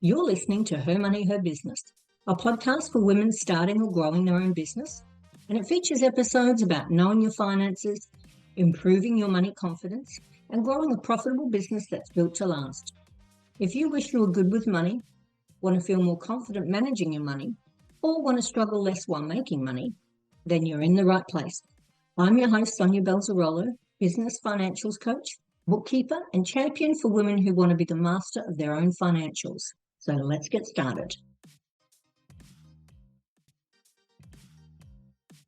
You're listening to Her Money, Her Business, a podcast for women starting or growing their own business. And it features episodes about knowing your finances, improving your money confidence, and growing a profitable business that's built to last. If you wish you were good with money, want to feel more confident managing your money, or want to struggle less while making money, then you're in the right place. I'm your host, Sonja Balzarolo, business financials coach, bookkeeper, and champion for women who want to be the master of their own financials. So let's get started.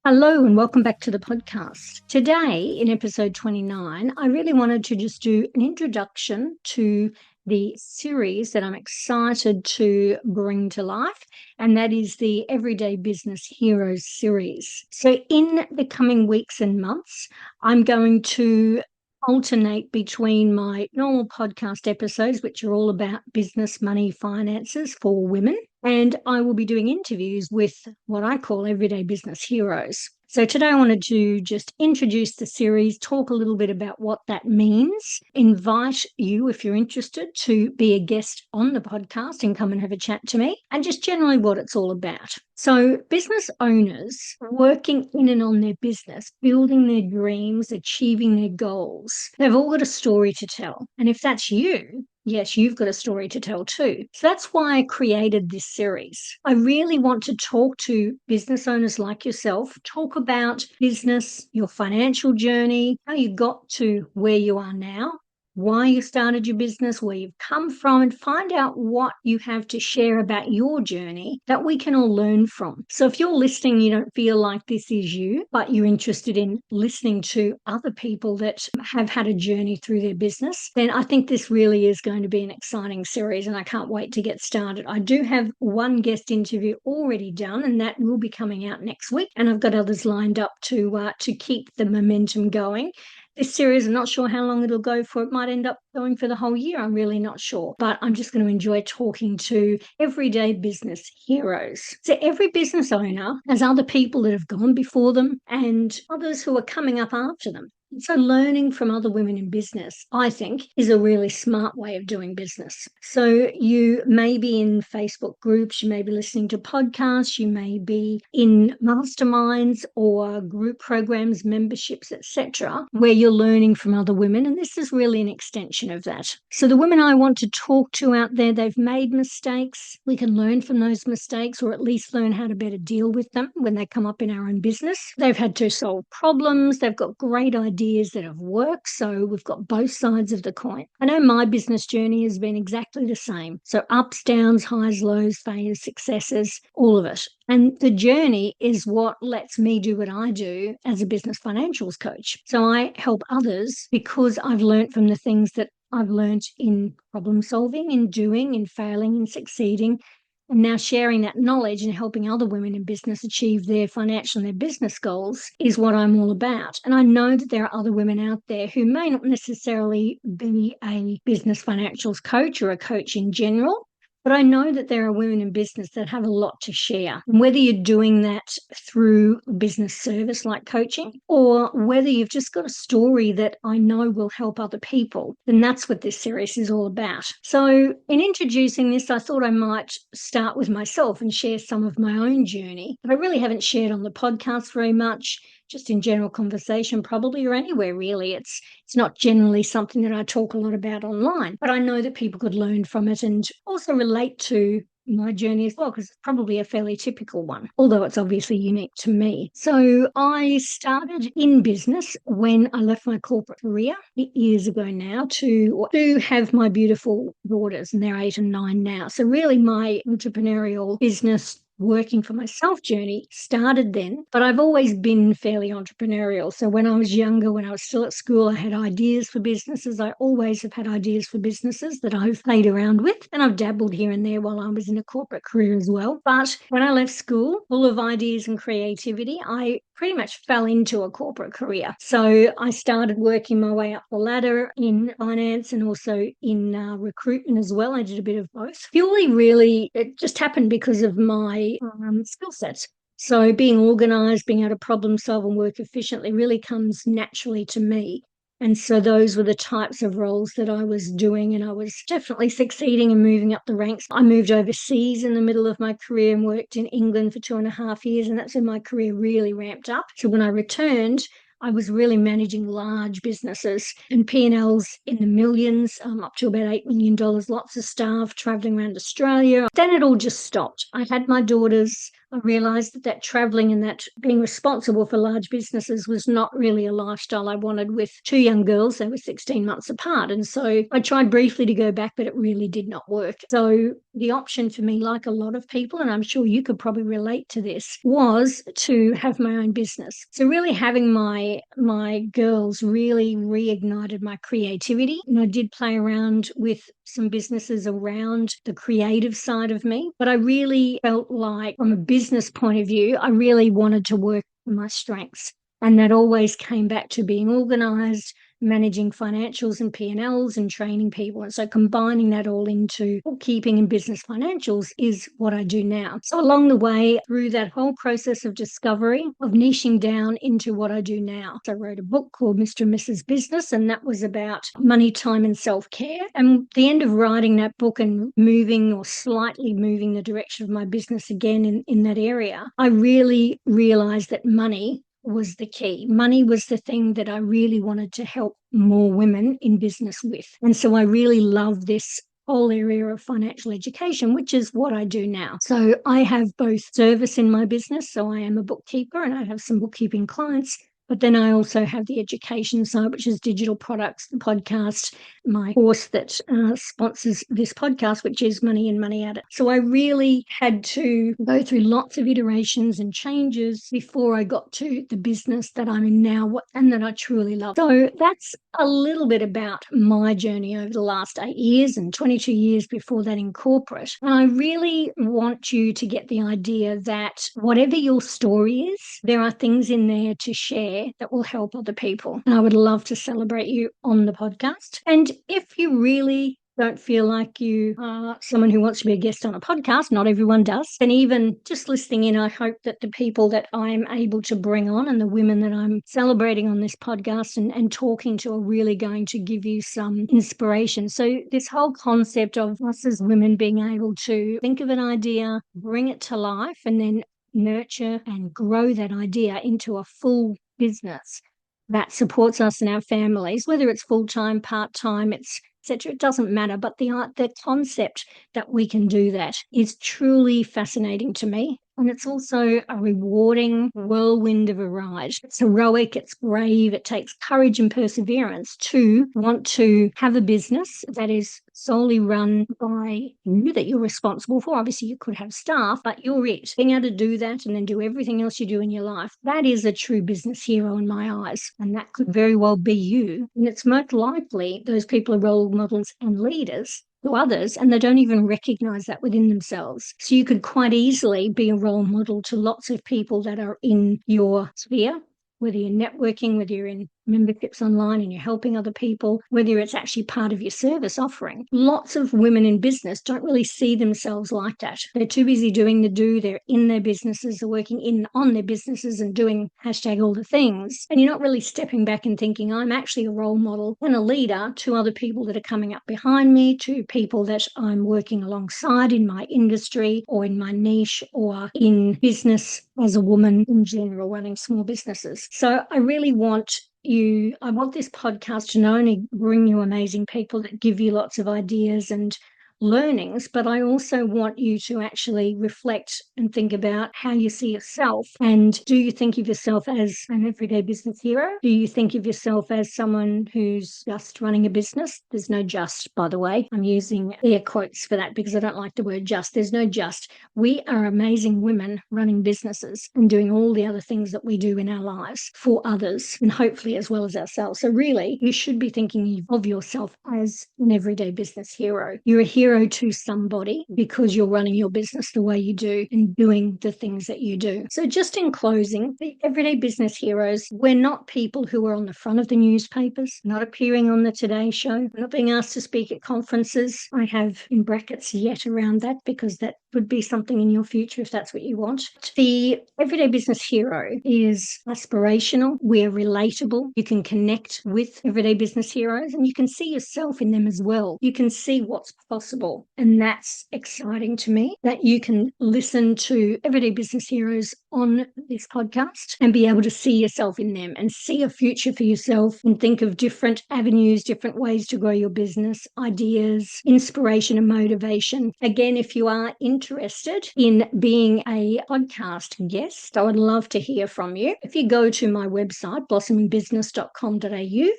Hello and welcome back to the podcast. Today, in episode 29, I really wanted to just do an introduction to the series that I'm excited to bring to life, and that is the Everyday Business Heroes series. So in the coming weeks and months, I'm going to alternate between my normal podcast episodes, which are all about business, money, finances for women, and I will be doing interviews with what I call everyday business heroes. So today I wanted to just introduce the series, talk a little bit about what that means, invite you, if you're interested, to be a guest on the podcast and come and have a chat to me, and just generally what it's all about. So business owners working in and on their business, building their dreams, achieving their goals, they've all got a story to tell. And if that's you, yes, you've got a story to tell too. So that's why I created this series. I really want to talk to business owners like yourself, talk about business, your financial journey, how you got to where you are now, why you started your business, where you've come from, and find out what you have to share about your journey that we can all learn from. So if you're listening, you don't feel like this is you, but you're interested in listening to other people that have had a journey through their business, then I think this really is going to be an exciting series, and I can't wait to get started. I do have one guest interview already done, and that will be coming out next week, and I've got others lined up to keep the momentum going. This series, I'm not sure how long it'll go for. It might end up going for the whole year. I'm really not sure. But I'm just going to enjoy talking to everyday business heroes. So every business owner has other people that have gone before them and others who are coming up after them. So learning from other women in business, I think, is a really smart way of doing business. So you may be in Facebook groups, you may be listening to podcasts, you may be in masterminds or group programs, memberships, etc., where you're learning from other women. And this is really an extension of that. So the women I want to talk to out there, they've made mistakes. We can learn from those mistakes, or at least learn how to better deal with them when they come up in our own business. They've had to solve problems. They've got great ideas that have worked. So we've got both sides of the coin. I know my business journey has been exactly the same. So ups, downs, highs, lows, failures, successes, all of it. And the journey is what lets me do what I do as a business financials coach. So I help others because I've learned from the things that I've learned in problem solving, in doing, in failing, in succeeding. And now sharing that knowledge and helping other women in business achieve their financial and their business goals is what I'm all about. And I know that there are other women out there who may not necessarily be a business financials coach or a coach in general, but I know that there are women in business that have a lot to share. And whether you're doing that through business service like coaching, or whether you've just got a story that I know will help other people, then that's what this series is all about. So in introducing this, I thought I might start with myself and share some of my own journey that I really haven't shared on the podcast very much, just in general conversation probably, or anywhere really. It's not generally something that I talk a lot about online, but I know that people could learn from it and also relate to my journey as well, because it's probably a fairly typical one, although it's obviously unique to me. So I started in business when I left my corporate career years ago now to have my beautiful daughters, and they're 8 and 9 now. So really my entrepreneurial business working for myself journey started then, but I've always been fairly entrepreneurial. So when I was younger, when I was still at school, I had ideas for businesses. I always have had ideas for businesses that I've played around with, and I've dabbled here and there while I was in a corporate career as well. But when I left school, full of ideas and creativity, I pretty much fell into a corporate career. So I started working my way up the ladder in finance and also in recruitment as well. I did a bit of both. Purely, really, it just happened because of my skill sets. So being organised, being able to problem solve and work efficiently really comes naturally to me. And so those were the types of roles that I was doing, and I was definitely succeeding and moving up the ranks. I moved overseas in the middle of my career and worked in England for 2.5 years, and that's when my career really ramped up. So when I returned, I was really managing large businesses and P&Ls in the millions, up to about $8 million, lots of staff traveling around Australia. Then it all just stopped. I had my daughters. I realized that traveling and that being responsible for large businesses was not really a lifestyle I wanted with two young girls. They were 16 months apart. And so I tried briefly to go back, but it really did not work. So the option for me, like a lot of people, and I'm sure you could probably relate to this, was to have my own business. So really having my girls really reignited my creativity. And I did play around with some businesses around the creative side of me, but I really felt like from a business point of view, I really wanted to work on my strengths. And that always came back to being organized, managing financials and P&Ls and training people. And so combining that all into bookkeeping and business financials is what I do now. So along the way, through that whole process of discovery, of niching down into what I do now. So I wrote a book called Mr. and Mrs. Business, and that was about money, time, and self-care. And the end of writing that book and moving or slightly moving the direction of my business again in that area, I really realized that money was the key. Money was the thing that I really wanted to help more women in business with. And so I really love this whole area of financial education, which is what I do now. So I have both service in my business. So I am a bookkeeper and I have some bookkeeping clients. But then I also have the education side, which is digital products, the podcast, my course that sponsors this podcast, which is Money in, Money Out. So I really had to go through lots of iterations and changes before I got to the business that I'm in now and that I truly love. So that's a little bit about my journey over the last 8 years and 22 years before that in corporate. And I really want you to get the idea that whatever your story is, there are things in there to share that will help other people. And I would love to celebrate you on the podcast. And if you really don't feel like you are someone who wants to be a guest on a podcast, not everyone does, then even just listening in, I hope that the people that I'm able to bring on and the women that I'm celebrating on this podcast and talking to are really going to give you some inspiration. So this whole concept of us as women being able to think of an idea, bring it to life, and then nurture and grow that idea into a full business that supports us and our families, whether it's full-time, part-time, it's etc. It doesn't matter. But the concept that we can do that is truly fascinating to me. And it's also a rewarding whirlwind of a ride. It's heroic, it's brave, it takes courage and perseverance to want to have a business that is solely run by you, that you're responsible for. Obviously, you could have staff, but you're it. Being able to do that and then do everything else you do in your life, that is a true business hero in my eyes. And that could very well be you. And it's most likely those people are role models and leaders to others, and they don't even recognize that within themselves. So you could quite easily be a role model to lots of people that are in your sphere, whether you're networking, whether you're in memberships online and you're helping other people, whether it's actually part of your service offering. Lots of women in business don't really see themselves like that. They're too busy doing the do, they're in their businesses, they're working in on their businesses and doing hashtag all the things. And you're not really stepping back and thinking, I'm actually a role model and a leader to other people that are coming up behind me, to people that I'm working alongside in my industry or in my niche or in business as a woman in general running small businesses. So I really want I want this podcast to not only bring you amazing people that give you lots of ideas and learnings, but I also want you to actually reflect and think about how you see yourself. And do you think of yourself as an everyday business hero? Do you think of yourself as someone who's just running a business? There's no just, by the way. I'm using air quotes for that because I don't like the word just. There's no just. We are amazing women running businesses and doing all the other things that we do in our lives for others and hopefully as well as ourselves. So really, you should be thinking of yourself as an everyday business hero. You're a hero to somebody because you're running your business the way you do and doing the things that you do. So just in closing, the everyday business heroes, we're not people who are on the front of the newspapers, not appearing on the Today Show, not being asked to speak at conferences. I have in brackets yet around that because that could be something in your future if that's what you want. The Everyday Business Hero is aspirational. We're relatable. You can connect with everyday business heroes and you can see yourself in them as well. You can see what's possible. And that's exciting to me, that you can listen to everyday business heroes on this podcast and be able to see yourself in them and see a future for yourself and think of different avenues, different ways to grow your business, ideas, inspiration and motivation. Again, if you are interested in being a podcast guest, I would love to hear from you. If you go to my website, blossomingbusiness.com.au,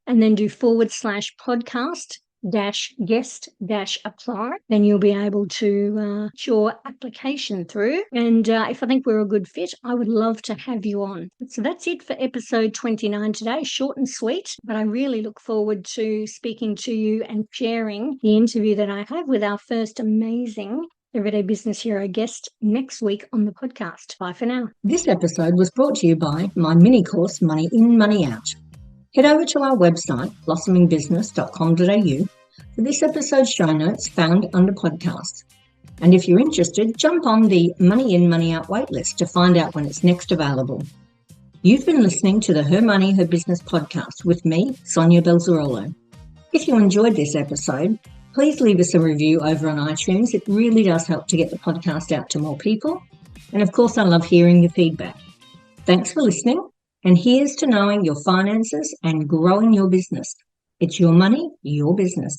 and then do /podcast -guest-apply, then you'll be able to get your application through. And if I think we're a good fit, I would love to have you on. So that's it for episode 29 today. Short and sweet, but I really look forward to speaking to you and sharing the interview that I have with our first amazing Everyday Business Hero guest next week on the podcast. Bye for now. This episode was brought to you by my mini course, Money In, Money Out. Head over to our website, blossomingbusiness.com.au, for this episode's show notes found under podcasts. And if you're interested, jump on the Money In, Money Out waitlist to find out when it's next available. You've been listening to the Her Money, Her Business podcast with me, Sonja Balzarolo. If you enjoyed this episode, please leave us a review over on iTunes. It really does help to get the podcast out to more people. And of course, I love hearing your feedback. Thanks for listening. And here's to knowing your finances and growing your business. It's your money, your business.